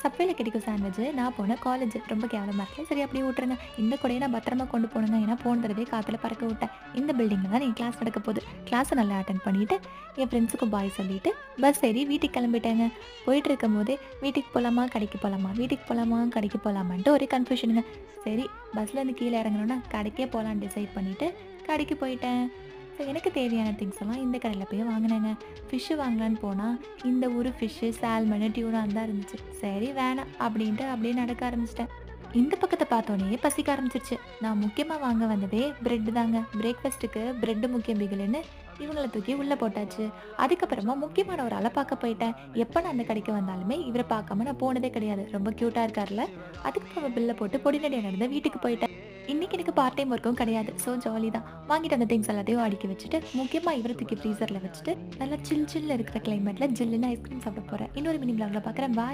சப்வேல கிடைக்கும் சாண்ட்விட்ச். நான் போனேன் காலேஜ். ரொம்ப கேவலமா இருக்குல்ல. சரி அப்படியே விட்டுருங்க. இந்த கூடயே நான் பத்திரமா கொண்டு போணுங்க. ஏன்னா போன தடவையே காத்துல பறக்க விட்டேன். இந்த பில்டிங்ல தான் என் கிளாஸ் நடக்க போகுது. கிளாஸ நல்லா அட்டெண்ட் பண்ணிட்டு, என் ஃப்ரெண்ட்ஸுக்கும் பாய் சொல்லிட்டு, பஸ் ஏறி வீட்டுக்கு கிளம்பிட்டேங்க. போயிட்டு இருக்கும்போதே, வீட்டுக்கு போலாமா? கடைக்கு போலாமா? வீட்டுக்கு போலாமா? கடைக்கு போலாமான்ட்டு ஒரே கன்ஃப்யூஷனுங்க. சரி பஸ்லேருந்து கீழ இறங்கணும்னா, கடைக்கே போலான்னு டிசைட் பண்ணிட்டு, கடைக்கு போயிட்டேன். ஸோ எனக்கு தேவையான திங்ஸ் எல்லாம் இந்த கடையில போய் வாங்குனேங்க. ஃபிஷ்ஷு வாங்கலான்னு போனா, இந்த ஊரு ஃபிஷ்ஷு, சால்மனு, டியூனான்னு தான் இருந்துச்சு. சரி வேணாம் அப்படின்ட்டு அப்படியே நடக்க ஆரம்பிச்சுட்டேன். இந்த பக்கத்த பார்த்தோனே பசிக்க ஆரம்பிச்சிருச்சு. நான் முக்கியமா வாங்க வந்ததே பிரெட் தாங்க. பிரேக்ஃபாஸ்ட்டுக்கு பிரெட் முக்கியம் பிகிலுன்னு இவங்கள தூக்கி உள்ள போட்டாச்சு. அதுக்கப்புறமா முக்கியமான ஒரு ஆள பார்க்க போயிட்டேன். எப்ப நான் அந்த கடைக்கு வந்தாலுமே இவர பார்க்காம நான் போனதே கிடையாது. ரொம்ப கியூட்டா இருக்கார்ல. அதுக்கப்புறம் பில்ல போட்டு பொடிநடையா நடந்து வீட்டுக்கு போயிட்டேன். இன்னைக்கு எனக்கு பார்ட் டைம் ஒர்க்கும் கிடையாது. ஸோ ஜாலி தான். வாங்கிட்டு வந்த திங்ஸ் எல்லாத்தையும் அடுக்கி வச்சுட்டு, முக்கியமா இவர தூக்கி ஃப்ரீசர்ல வச்சுட்டு, நல்லா சில்லுன்னு இருக்கிற கிளைமேட்ல ஜில்லுன்னு ஐஸ்கிரீம் சாப்பிட போறேன். இன்னொரு மினி வ்ளாக்ல பார்க்குறேன். பாய்.